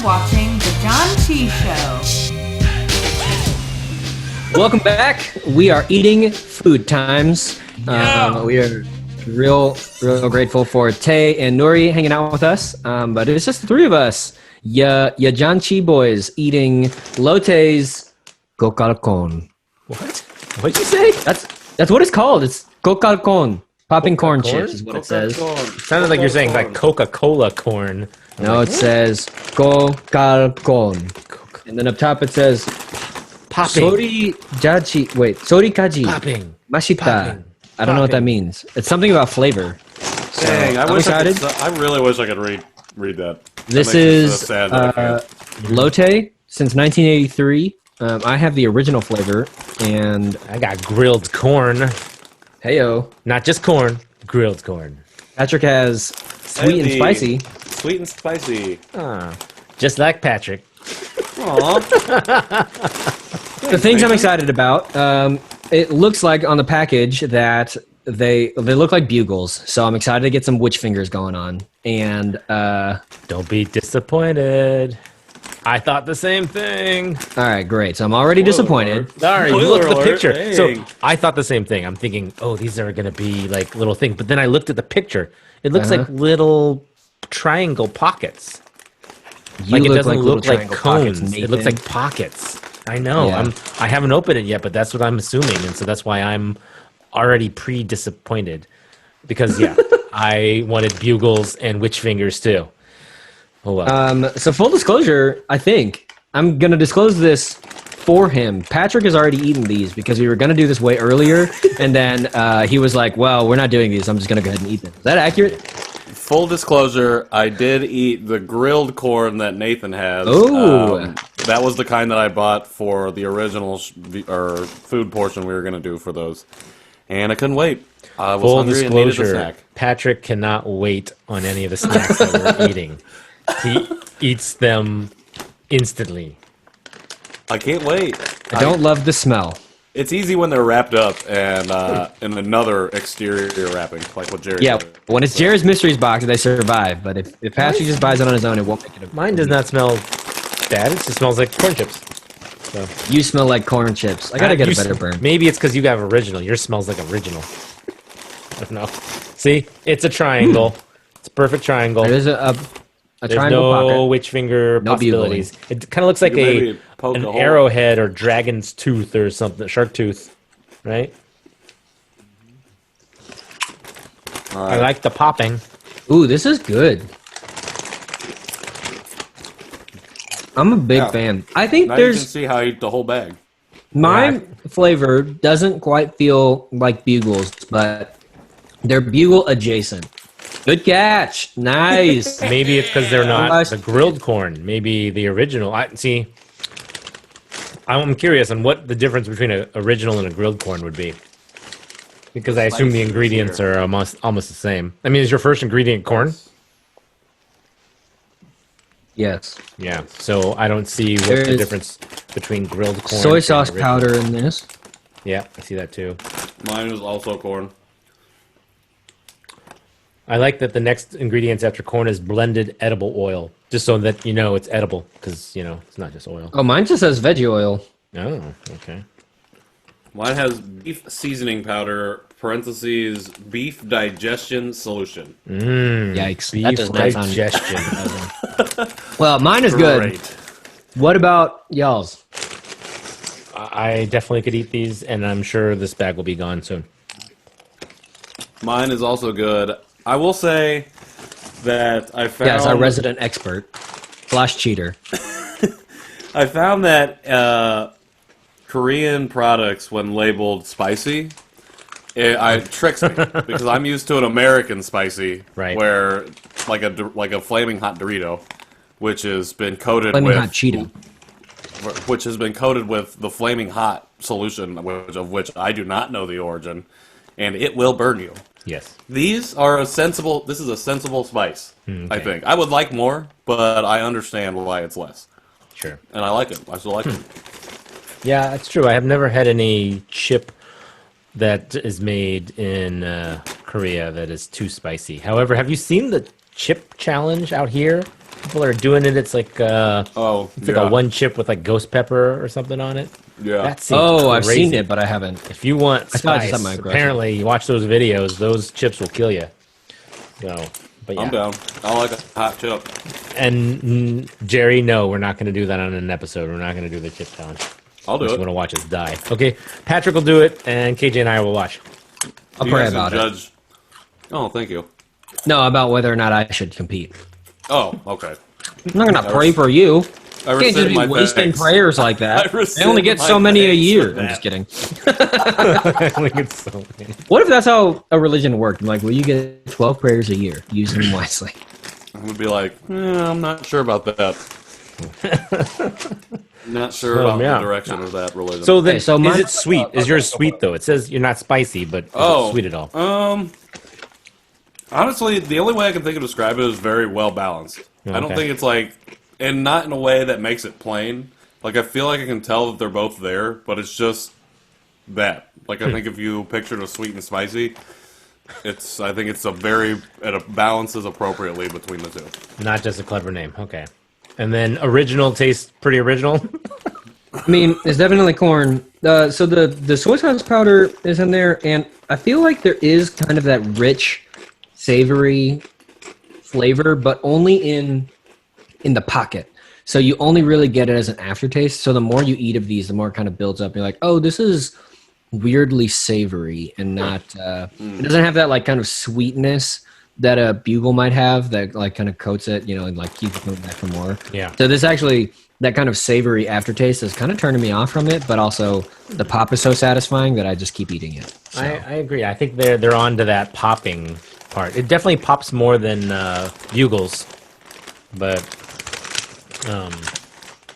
watching the Janchi Show. Welcome back. We are eating food times. We are real grateful for Tay and Nuri hanging out with us. But it's just the three of us. Janchi Boys eating Lotte's Coca-Cola. What? What'd you say? That's what it's called. It's Coca-Cola. Popping corn chips is what it says. It sounded like you're saying like Coca-Cola corn. No, it says Coca-Cola. And then up top it says Popping. Sori kaji. Popping. Mashita. Popping. I don't know what that means. It's something about flavor. So, Dang, I'm excited. I really wish I could read that. This That makes me is so sad that I can't. Lotte since 1983. I have the original flavor, and I got grilled corn. heyo, Not just corn, grilled corn. Patrick has sweet and Hey. spicy. Sweet and spicy. Just like Patrick. The things I'm excited about. It looks like on the package that they look like Bugles, so I'm excited to get some witch fingers going on. And Don't be disappointed. I thought the same thing. all right, great. So I'm already disappointed. Sorry, you Spoiler looked at the alert, picture. dang. So I thought the same thing. I'm thinking, oh, these are going to be like little things. But then I looked at the picture. It looks like little triangle pockets. You Like it doesn't little look like triangle pockets, cones. It looks Nathan. like pockets. I know. Yeah. I haven't opened it yet, but that's what I'm assuming, and so that's why I'm already pre-disappointed. Because yeah, I wanted bugles and witch fingers too. Oh well. So full disclosure, I think I'm gonna disclose this for him. Patrick has already eaten these because we were gonna do this way earlier, and then he was like, "Well, we're not doing these. I'm just gonna go ahead and eat them." Is that accurate? Full disclosure, I did eat the grilled corn that Nathan has. Ooh. That was the kind that I bought for the original food portion we were going to do for those. And I couldn't wait. I was Full hungry and needed a disclosure: snack. Patrick cannot wait on any of the snacks that we're eating. He eats them instantly. I can't wait. I don't love the smell. It's easy when they're wrapped up and in another exterior wrapping, like what Jerry Yeah, did. when it's Jared's Mysteries box, they survive. But if Patrick just buys it on his own, it won't make it. Mine does not smell bad. It just smells like corn chips. So. You smell like corn chips. I gotta get a better burn. Maybe it's because you have original. Yours smells like original. I don't know. See, it's a triangle. It's a perfect triangle. There's a There's triangle no pocket. witch finger No possibilities. It kind of looks like You maybe poke an a hole. arrowhead or dragon's tooth or something, shark tooth, right? All I right. like the popping. Ooh, this is good. I'm a big fan. I think Now you can there's see how I eat the whole bag. my flavor doesn't quite feel like Bugles, but they're Bugle adjacent. Good catch. Nice. Maybe it's because they're not Nice. the grilled corn. Maybe the original. I'm curious on what the difference between an original and a grilled corn would be. Because I assume the Spicy ingredients here. are almost the same. I mean, is your first ingredient corn? Yes. Yeah. So I don't see what There the is difference between grilled corn Soy and sauce original. powder in this. Yeah, I see that too. Mine is also corn. I like that the next ingredients after corn is blended edible oil, just so that you know it's edible, because it's not just oil. Oh, mine just says veggie oil. Oh, okay. Mine has beef seasoning powder, parentheses, beef digestion solution. Yikes. Beef That does not sound digestion. well, mine is good. Great. What about y'all's? I definitely could eat these, and I'm sure this bag will be gone soon. Mine is also good. I will say that I found... Yes, our resident expert. Flash cheater. I found that Korean products, when labeled spicy, it tricks me because I'm used to an American spicy, Right. where like a flaming hot Dorito, which has been coated Flaming with hot Cheeto. which has been coated with the flaming hot solution, of which I do not know the origin, and it will burn you. Yes. These are a sensible. This is a sensible spice. I think I would like more, but I understand why it's less, Sure. and I like it. I still like it. Yeah, that's true. I have never had any chip that is made in Korea that is too spicy. However, have you seen the chip challenge out here. People are doing it. It's like like a one chip with like ghost pepper or something on it. Yeah. That seems I've crazy. seen it, but I haven't. If you want I thought it just spice, had my aggressive. apparently you watch those videos, those chips will kill you. So, but yeah. I'm down. I like a hot chip. And Jerry, no, we're not going to do that on an episode. We're not going to do the chip challenge. I'll do I just it. want to watch us die. Okay, Patrick will do it, and KJ and I will watch. I'll You pray guys can about it. judge. Oh, thank you. No, about whether or not I should compete. Oh, okay. I'm not gonna pray for you. I You can't rescind just be my wasting thanks. prayers like that. I rescind I only get my so many a thanks year. for I'm that. just kidding. I think it's so funny. What if that's how a religion worked? I'm like, well, you get 12 prayers a year. Use them wisely. I'm gonna be like, I'm not sure about that. Not sure about yeah. the direction of that religion. So then, Okay, so is mine- it sweet? Is yours sweet though? It says you're not spicy, but is it sweet at all? Honestly, the only way I can think of describe it is very well balanced. I don't Okay. think it's like, and not in a way that makes it plain. Like, I feel like I can tell that they're both there, but it's just that. Like, I think if you pictured a sweet and spicy, I think it's it balances appropriately between the two. Not just a clever name. Okay. And then original tastes pretty original. I mean, it's definitely corn. So the soy sauce powder is in there, and I feel like there is kind of that rich, savory flavor, but only in the pocket. So you only really get it as an aftertaste. So the more you eat of these, the more it kind of builds up. You're like, oh, this is weirdly savory and not. It doesn't have that like kind of sweetness that a bugle might have that like kind of coats it, and like keeps it coming back for more. Yeah. So this actually, that kind of savory aftertaste is kind of turning me off from it, but also the pop is so satisfying that I just keep eating it. So. I agree. I think they're on to that popping part. It definitely pops more than Bugles, but yeah,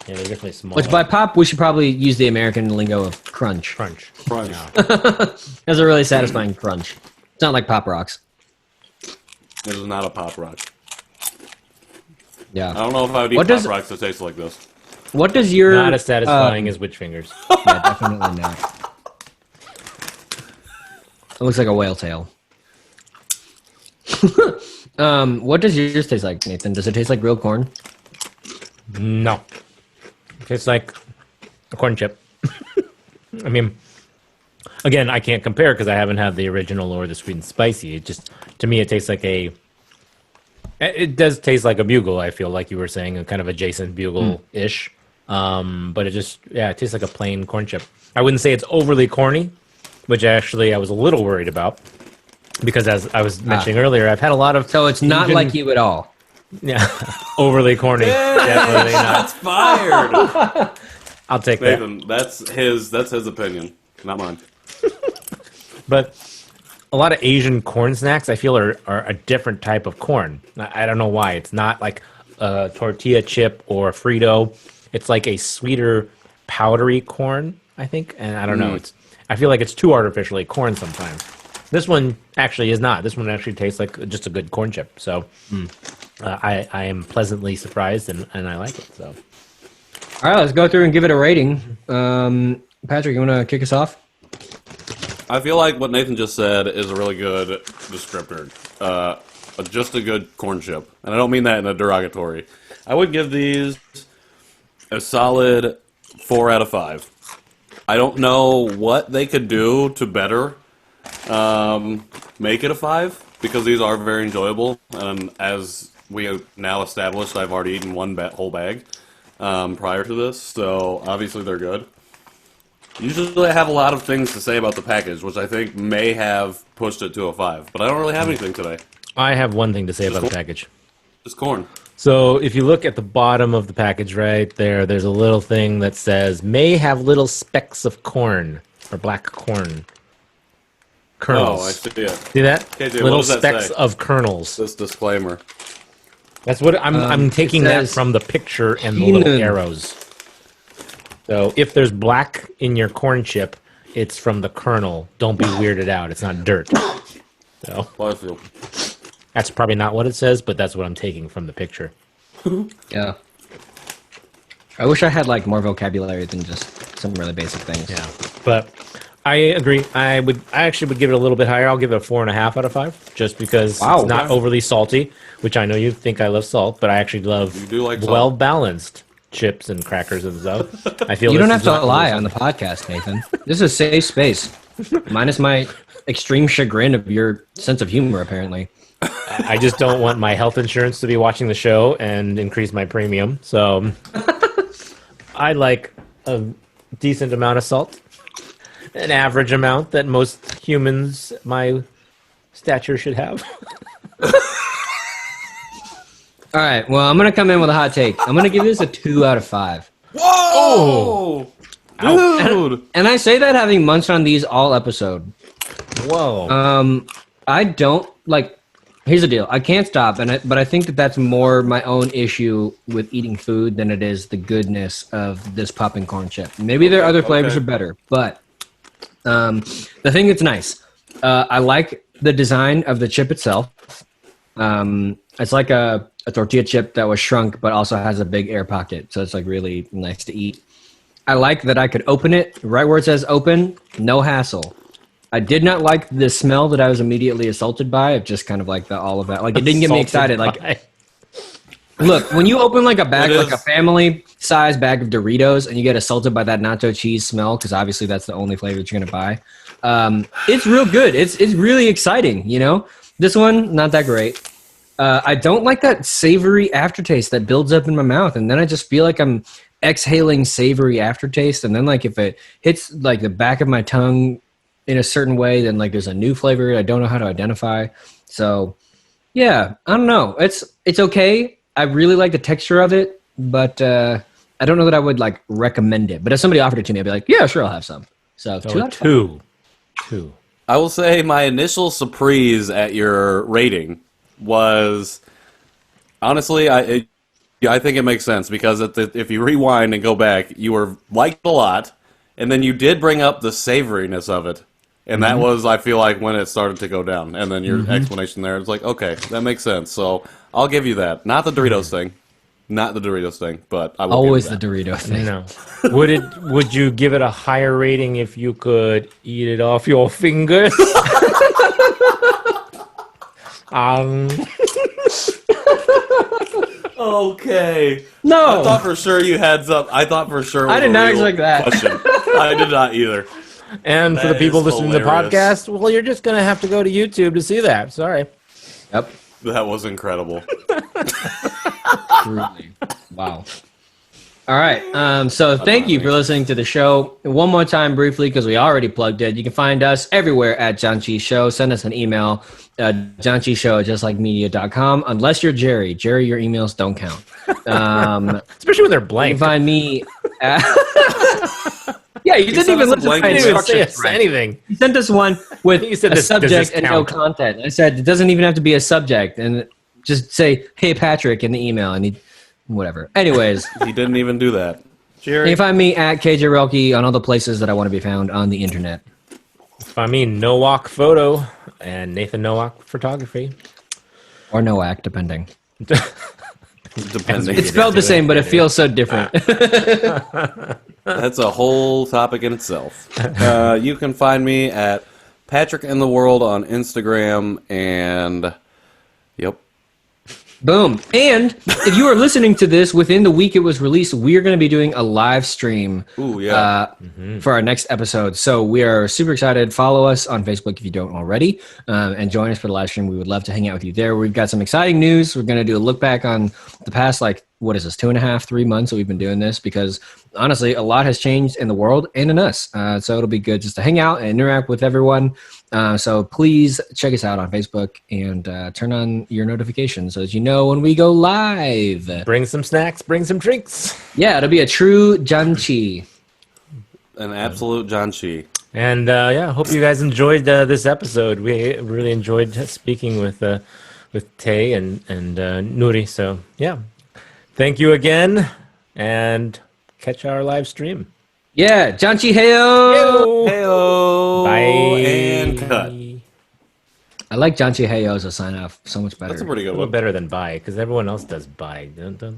they're definitely small. Which by pop, we should probably use the American lingo of crunch. crunch. Crunch. Yeah. That's a really satisfying crunch. It's not like Pop Rocks. It is not a Pop Rock. Yeah. I don't know if I would eat What Pop does- Rocks that taste like this. What does your Not as satisfying as witch fingers. Yeah, definitely not. It looks like a whale tail. What does yours taste like, Nathan? Does it taste like real corn? No. It tastes like a corn chip. I mean, again, I can't compare because I haven't had the original or the sweet and spicy. It just, to me, it tastes like it does taste like a bugle, I feel like you were saying, a kind of adjacent bugle-ish. But it tastes like a plain corn chip. I wouldn't say it's overly corny, which actually I was a little worried about. Because as I was mentioning earlier, I've had a lot of... So it's not like you at all. Yeah, overly corny. Definitely not. That's fired. I'll take that. Nathan, that's his opinion, not mine. But a lot of Asian corn snacks, I feel, are a different type of corn. I don't know why. It's not like a tortilla chip or a Frito. It's like a sweeter, powdery corn, I think. And I don't know. I feel like it's too artificially corn sometimes. This one actually is not. This one actually tastes like just a good corn chip. So I am pleasantly surprised, and I like it. So All right, let's go through and give it a rating. Patrick, you want to kick us off? I feel like what Nathan just said is a really good descriptor. Just a good corn chip. And I don't mean that in a derogatory. I would give these a solid 4 out of 5. I don't know what they could do to better make it a 5, because these are very enjoyable. And as we have now established, I've already eaten one whole bag prior to this, so obviously they're good. Usually I have a lot of things to say about the package, which I think may have pushed it to a 5, but I don't really have anything today. I have one thing to say about the package. Just corn. So if you look at the bottom of the package right there, there's a little thing that says, may have little specks of corn, or black corn. Kernels. Oh, I see it. See that? KJ, what little does that specks say? of kernels. This disclaimer. That's what I'm taking that says from the picture and the little peanut. arrows. So if there's black in your corn chip, it's from the kernel. Don't be weirded out. It's not dirt. So Well, I feel. that's probably not what it says, but that's what I'm taking from the picture. Yeah. I wish I had like more vocabulary than just some really basic things. Yeah, but I agree. I actually would give it a little bit higher. I'll give it a 4.5 out of 5, just because Wow. it's not overly salty, which I know you think I love salt, but I actually love You do like salt. well balanced chips and crackers and stuff. I feel You this don't have is to not lie overly on the podcast, Nathan. This is a safe space. Minus my extreme chagrin of your sense of humor, apparently. I just don't want my health insurance to be watching the show and increase my premium. So I like a decent amount of salt, an average amount that most humans my stature should have. All right, well, I'm going to come in with a hot take. I'm going to give this a 2 out of 5. Whoa! Dude! And I say that having munched on these all episode. Whoa. I don't, like, here's the deal. I can't stop, but I think that that's more my own issue with eating food than it is the goodness of this popping corn chip. Maybe their other flavors are better, but the thing that's nice, I like the design of the chip itself. It's like a tortilla chip that was shrunk, but also has a big air pocket, so it's like really nice to eat. I like that I could open it right where it says open, no hassle. I did not like the smell that I was immediately assaulted by, of just kind of like all of that. Like, it didn't get me excited. Like, look, when you open like a bag, like a family-sized bag of Doritos, and you get assaulted by that nacho cheese smell, because obviously that's the only flavor that you're gonna buy. It's real good. It's really exciting, you know. This one, not that great. I don't like that savory aftertaste that builds up in my mouth, and then I just feel like I'm exhaling savory aftertaste, and then like if it hits like the back of my tongue in a certain way, then like there's a new flavor I don't know how to identify. So yeah, I don't know. It's okay. I really like the texture of it, but I don't know that I would like recommend it. But if somebody offered it to me, I'd be like, yeah, sure, I'll have some. So, 2 out of 5. Two. I will say my initial surprise at your rating was, honestly, I think it makes sense, because if you rewind and go back, you were liked a lot, and then you did bring up the savoriness of it. And that was, I feel like, when it started to go down. And then your explanation there, it's like, okay, that makes sense. So I'll give you that. Not the Doritos thing. Not the Doritos thing, but I will Always give the you that. Dorito thing. No. Would you give it a higher rating if you could eat it off your fingers? Okay. No. I thought for sure you had some. I thought for sure. I did not expect that. Question. I did not either. And for That the people is listening to the hilarious. podcast, well, you're just going to have to go to YouTube to see that. Sorry. Yep. That was incredible. Truly. Wow. All right. So thank you for listening to the show. One more time briefly, because we already plugged it. You can find us everywhere at Janchi Show. Send us an email, janchishow@justlikemedia.com. Unless you're Jerry. Jerry, your emails don't count. Especially when they're You blank. can find me at... Yeah, you didn't sent even us a listen to blank my Didn't even say instructions. Right. anything. You sent us one with You said a does this subject and no count? content. I said it doesn't even have to be a subject, and just say, "Hey Patrick" in the email, and he, whatever. Anyways, He didn't even do that. you Jerry. can find me at KJ Relke on all the places that I want to be found on the internet. Find me Nowak Photo and Nathan Nowak Photography. Or Noack, depending. Depending. It's spelled the same, but it feels so different. That's a whole topic in itself. You can find me at Patrick in the World on Instagram, and yep. Boom. And if you are listening to this within the week it was released, we are going to be doing a live stream Ooh, yeah. for our next episode. So we are super excited. Follow us on Facebook if you don't already, and join us for the live stream. We would love to hang out with you there. We've got some exciting news. We're going to do a look back on the past, like, what is this, 2.5, 3 months that we've been doing this, because honestly, a lot has changed in the world and in us. So it'll be good just to hang out and interact with everyone. So please check us out on Facebook and turn on your notifications so that you know when we go live. Bring some snacks, bring some drinks. Yeah, it'll be a true Janchi. An absolute Janchi. And yeah, hope you guys enjoyed this episode. We really enjoyed speaking with Tay and Nuri. So yeah, thank you again, and catch our live stream. Yeah, Janchi Heyo! Heyo! Bye. And cut. I like Janchi Heyo as a sign off so much better. That's a pretty good A little one. better than bye, because everyone else does bye. Dun, dun.